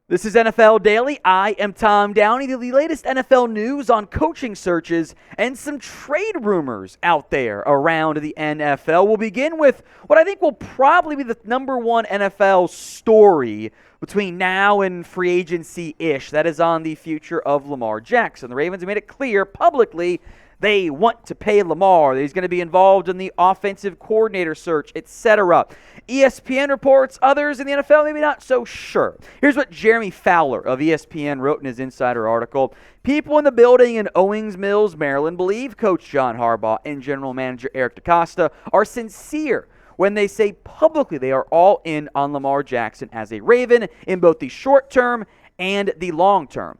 This is NFL Daily. I am Tom Downey. The latest NFL news on coaching searches and some trade rumors out there around the NFL. We'll begin with what I think will probably be the number one NFL story between now and free agency-ish. That is on the future of Lamar Jackson. The Ravens have made it clear publicly they want to pay Lamar. He's going to be involved in the offensive coordinator search, etc. ESPN reports, others in the NFL maybe not so sure. Here's what Jeremy Fowler of ESPN wrote in his Insider article. People in the building in Owings Mills, Maryland, believe Coach John Harbaugh and General Manager Eric DeCosta are sincere when they say publicly they are all in on Lamar Jackson as a Raven in both the short term and the long term.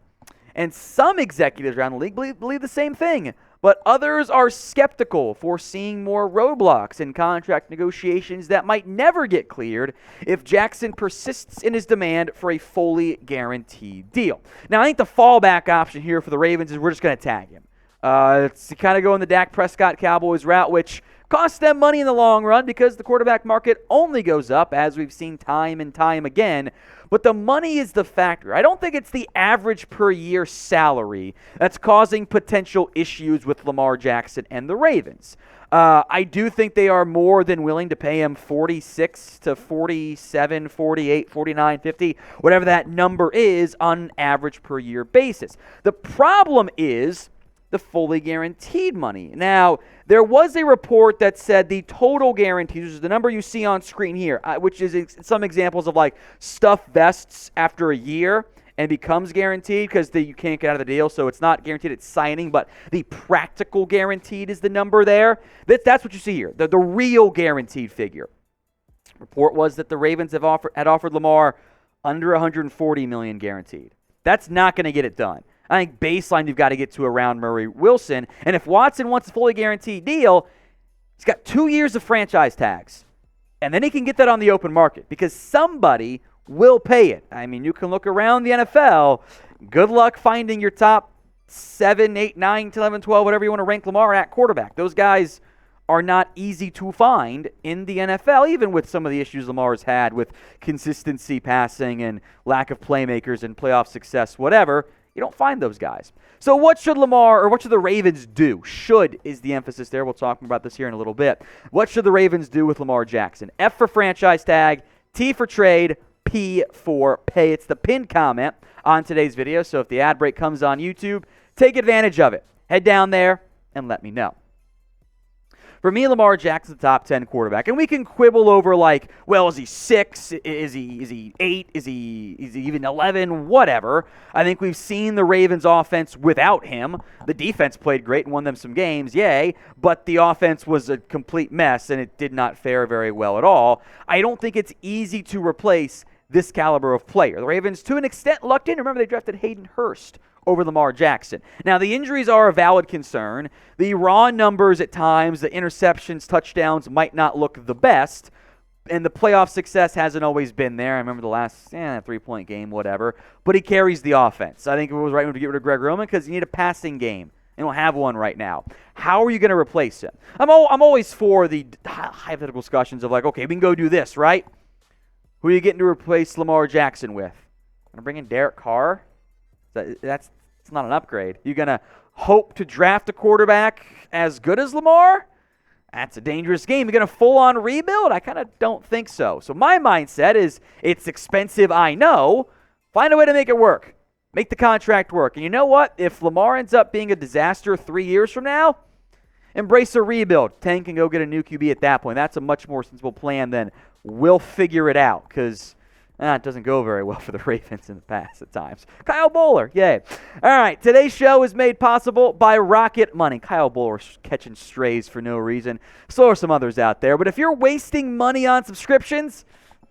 And some executives around the league believe the same thing. But others are skeptical, foreseeing more roadblocks in contract negotiations that might never get cleared if Jackson persists in his demand for a fully guaranteed deal. Now, I think the fallback option here for the Ravens is we're just going to tag him. It's to kind of go in the Dak Prescott Cowboys route, which costs them money in the long run because the quarterback market only goes up, as we've seen time and time again. But the money is the factor. I don't think it's the average per year salary that's causing potential issues with Lamar Jackson and the Ravens. I do think they are more than willing to pay him 46 to 47, 48, 49, 50, whatever that number is on an average per year basis. The problem is the fully guaranteed money. Now, there was a report that said the total guarantees, which is the number you see on screen here, which is some examples of like stuff vests after a year and becomes guaranteed because you can't get out of the deal, so it's not guaranteed at signing, but the practical guaranteed is the number there. That's what you see here, the real guaranteed figure. Report was that the Ravens had offered Lamar under $140 million guaranteed. That's not going to get it done. I think baseline you've got to get to around Murray Wilson. And if Watson wants a fully guaranteed deal, he's got 2 years of franchise tags. And then he can get that on the open market because somebody will pay it. I mean, you can look around the NFL. Good luck finding your top 7, 8, 9, 10, 11, 12, whatever you want to rank Lamar at quarterback. Those guys are not easy to find in the NFL, even with some of the issues Lamar's had with consistency passing and lack of playmakers and playoff success, whatever. You don't find those guys. So what should the Ravens do? Should is the emphasis there. We'll talk about this here in a little bit. What should the Ravens do with Lamar Jackson? F for franchise tag, T for trade, P for pay. It's the pinned comment on today's video. So if the ad break comes on YouTube, take advantage of it. Head down there and let me know. For me, Lamar Jackson's the top 10 quarterback. And we can quibble over like, well, is he 6? Is he 8? Is he even 11? Whatever. I think we've seen the Ravens offense without him. The defense played great and won them some games, yay. But the offense was a complete mess, and it did not fare very well at all. I don't think it's easy to replace this caliber of player. The Ravens, to an extent, lucked in. Remember, they drafted Hayden Hurst over Lamar Jackson. Now, the injuries are a valid concern. The raw numbers at times, the interceptions, touchdowns might not look the best, and the playoff success hasn't always been there. I remember the last 3-point game, whatever, but he carries the offense. I think it was right move to get rid of Greg Roman because you need a passing game. They don't have one right now. How are you going to replace him? I'm always for the hypothetical discussions of like, okay, we can go do this, right? Who are you getting to replace Lamar Jackson with? Going to bring in Derek Carr? That's not an upgrade. You're going to hope to draft a quarterback as good as Lamar? That's a dangerous game. You're going to full-on rebuild? I kind of don't think so. So my mindset is it's expensive, I know. Find a way to make it work. Make the contract work. And you know what? If Lamar ends up being a disaster 3 years from now, embrace a rebuild. Tank can go get a new QB at that point. That's a much more sensible plan than we'll figure it out because it doesn't go very well for the Ravens in the past at times. Kyle Bowler, yay. All right, today's show is made possible by Rocket Money. Kyle Bowler's catching strays for no reason. So are some others out there. But if you're wasting money on subscriptions,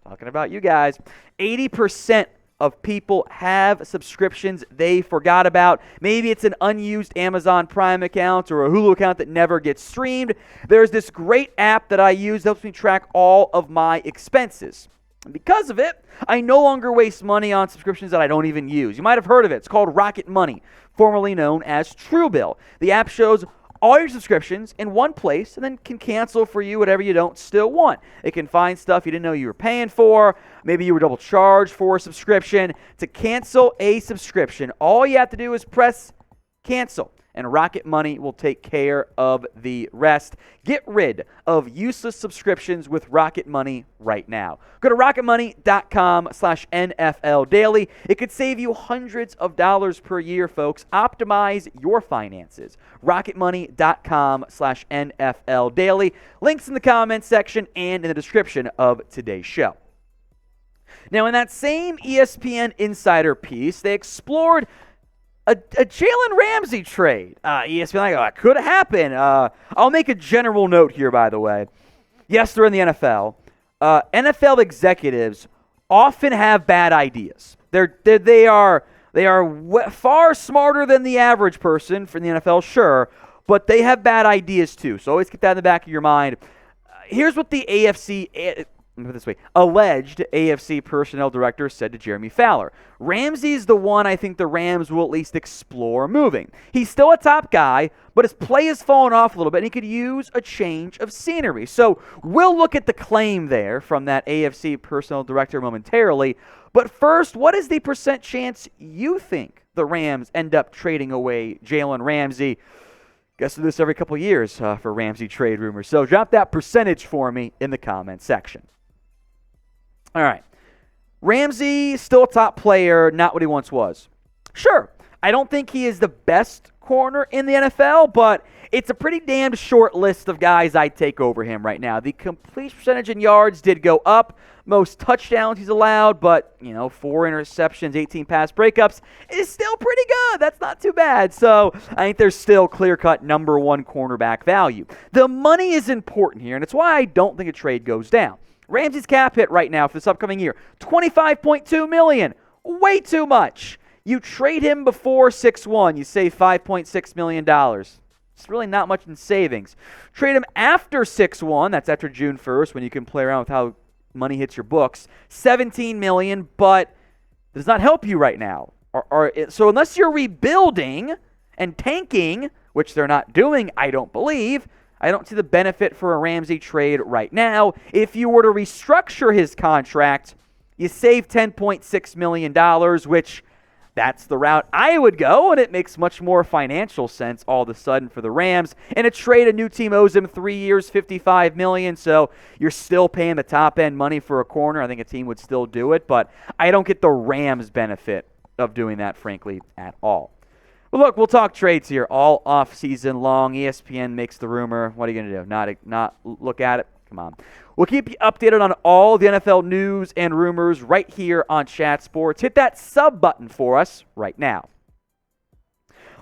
talking about you guys, 80% of people have subscriptions they forgot about. Maybe it's an unused Amazon Prime account or a Hulu account that never gets streamed. There's this great app that I use that helps me track all of my expenses. And because of it, I no longer waste money on subscriptions that I don't even use. You might have heard of it. It's called Rocket Money, formerly known as Truebill. The app shows all your subscriptions in one place and then can cancel for you whatever you don't still want. It can find stuff you didn't know you were paying for. Maybe you were double charged for a subscription. To cancel a subscription, all you have to do is press cancel, and Rocket Money will take care of the rest. Get rid of useless subscriptions with Rocket Money right now. Go to rocketmoney.com/NFL Daily. It could save you hundreds of dollars per year, folks. Optimize your finances. rocketmoney.com/NFL Daily. Links in the comments section and in the description of today's show. Now, in that same ESPN Insider piece, they explored a Jalen Ramsey trade. ESPN, it could happen. I'll make a general note here, by the way. Yes, they're in the NFL. NFL executives often have bad ideas. They are far smarter than the average person from the NFL, sure, but they have bad ideas too. So always keep that in the back of your mind. Here's what the let me put it this way. Alleged AFC personnel director said to Jeremy Fowler, Ramsey's the one I think the Rams will at least explore moving. He's still a top guy, but his play has fallen off a little bit, and he could use a change of scenery. So we'll look at the claim there from that AFC personnel director momentarily. But first, what is the % chance you think the Rams end up trading away Jalen Ramsey? Guess we do this every couple of years for Ramsey trade rumors. So drop that percentage for me in the comments section. All right. Ramsey, still a top player, not what he once was. Sure, I don't think he is the best corner in the NFL, but it's a pretty damn short list of guys I'd take over him right now. The completion percentage in yards did go up. Most touchdowns he's allowed, but, 4 interceptions, 18 pass breakups is still pretty good. That's not too bad. So I think there's still clear-cut number one cornerback value. The money is important here, and it's why I don't think a trade goes down. Ramsey's cap hit right now for this upcoming year, $25.2 million. Way too much. You trade him before 6-1, you save $5.6 million. It's really not much in savings. Trade him after 6-1, that's after June 1st, when you can play around with how money hits your books, $17 million, but does not help you right now. So unless you're rebuilding and tanking, which they're not doing, I don't believe, I don't see the benefit for a Ramsey trade right now. If you were to restructure his contract, you save $10.6 million, which that's the route I would go, and it makes much more financial sense all of a sudden for the Rams. In a trade, a new team owes him 3 years, $55 million, so you're still paying the top-end money for a corner. I think a team would still do it, but I don't get the Rams' benefit of doing that, frankly, at all. Well, look, we'll talk trades here all off-season long. ESPN makes the rumor. What are you going to do? Not look at it? Come on. We'll keep you updated on all the NFL news and rumors right here on Chat Sports. Hit that sub button for us right now.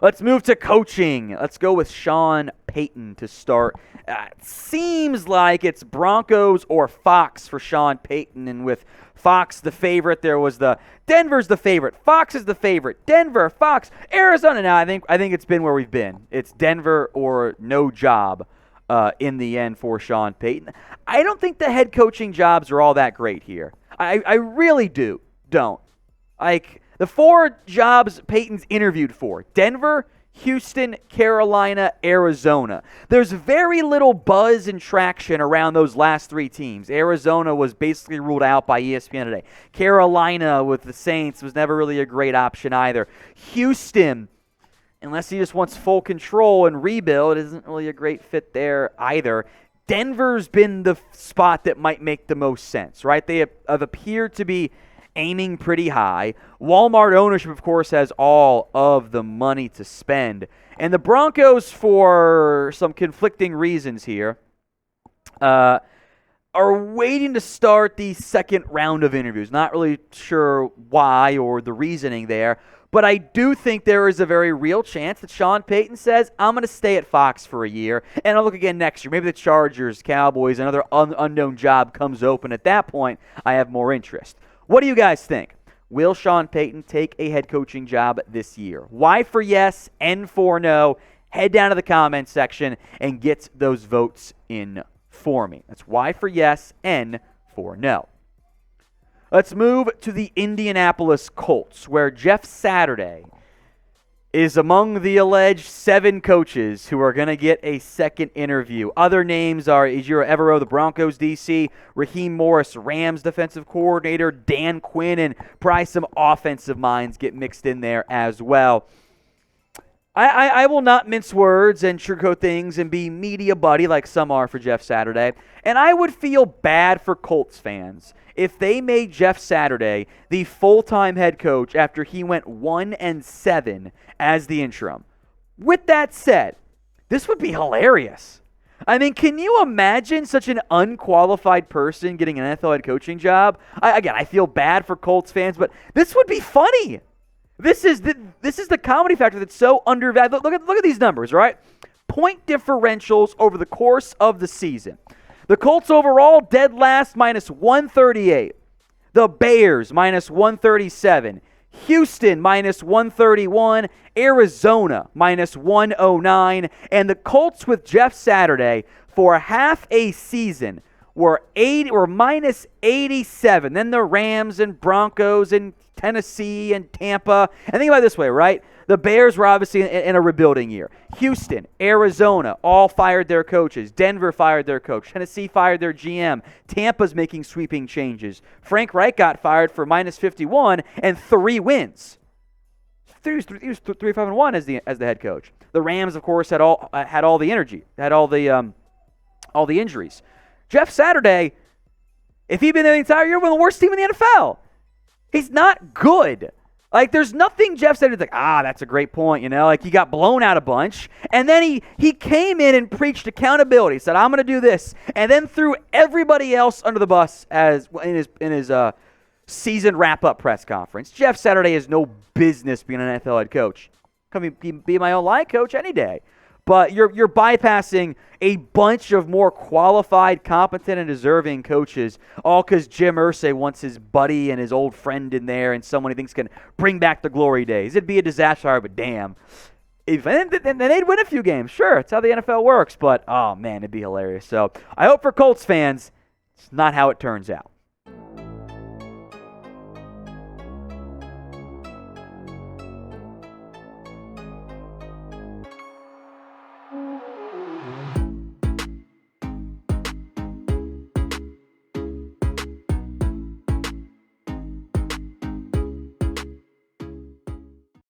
Let's move to coaching. Let's go with Sean Payton to start. It seems like it's Broncos or Fox for Sean Payton, and with Fox the favorite, there was Denver's the favorite, Fox is the favorite, Denver, Fox, Arizona. Now I think it's been where we've been. It's Denver or no job in the end for Sean Payton. I don't think the head coaching jobs are all that great here. I really don't. Like, the 4 jobs Payton's interviewed for: Denver, Houston, Carolina, Arizona. There's very little buzz and traction around those last 3 teams. Arizona was basically ruled out by ESPN today. Carolina with the Saints was never really a great option either. Houston, unless he just wants full control and rebuild, isn't really a great fit there either. Denver's been the spot that might make the most sense, right? They have appeared to be aiming pretty high. Walmart ownership, of course, has all of the money to spend. And the Broncos, for some conflicting reasons here, are waiting to start the second round of interviews. Not really sure why or the reasoning there, but I do think there is a very real chance that Sean Payton says, I'm going to stay at Fox for a year, and I'll look again next year. Maybe the Chargers, Cowboys, another unknown job comes open. At that point, I have more interest. What do you guys think? Will Sean Payton take a head coaching job this year? Y for yes, N for no. Head down to the comments section and get those votes in for me. That's Y for yes, N for no. Let's move to the Indianapolis Colts, where Jeff Saturday is among the alleged 7 coaches who are going to get a second interview. Other names are Ejiro Evero, the Broncos DC, Raheem Morris, Rams defensive coordinator, Dan Quinn, and probably some offensive minds get mixed in there as well. I will not mince words and sugarcoat things and be media buddy like some are for Jeff Saturday. And I would feel bad for Colts fans if they made Jeff Saturday the full-time head coach after he went 1-7 as the interim. With that said, this would be hilarious. I mean, can you imagine such an unqualified person getting an NFL head coaching job? I feel bad for Colts fans, but this would be funny. This is the comedy factor that's so undervalued. Look at these numbers, right? Point differentials over the course of the season. The Colts overall dead last -138. The Bears -137. Houston -131. Arizona -109. And the Colts with Jeff Saturday for half a season were -87. Then the Rams and Broncos and Tennessee and Tampa. And think about it this way, right? The Bears were obviously in a rebuilding year. Houston, Arizona, all fired their coaches. Denver fired their coach. Tennessee fired their GM. Tampa's making sweeping changes. Frank Reich got fired for -51 and 3 wins. He was 3-5-1 as the head coach. The Rams, of course, had all the energy, had all the injuries. Jeff Saturday, if he'd been there the entire year, one of the worst team in the NFL. He's not good. Like, there's nothing Jeff said. It's like, that's a great point, Like, he got blown out a bunch. And then he came in and preached accountability. Said, I'm going to do this. And then threw everybody else under the bus as in his season wrap-up press conference. Jeff Saturday has no business being an NFL head coach. Come be my own line coach any day. But you're bypassing a bunch of more qualified, competent, and deserving coaches, all because Jim Irsay wants his buddy and his old friend in there and someone he thinks can bring back the glory days. It'd be a disaster, but damn. And they'd win a few games. Sure, it's how the NFL works. But, oh, man, it'd be hilarious. So I hope for Colts fans, it's not how it turns out.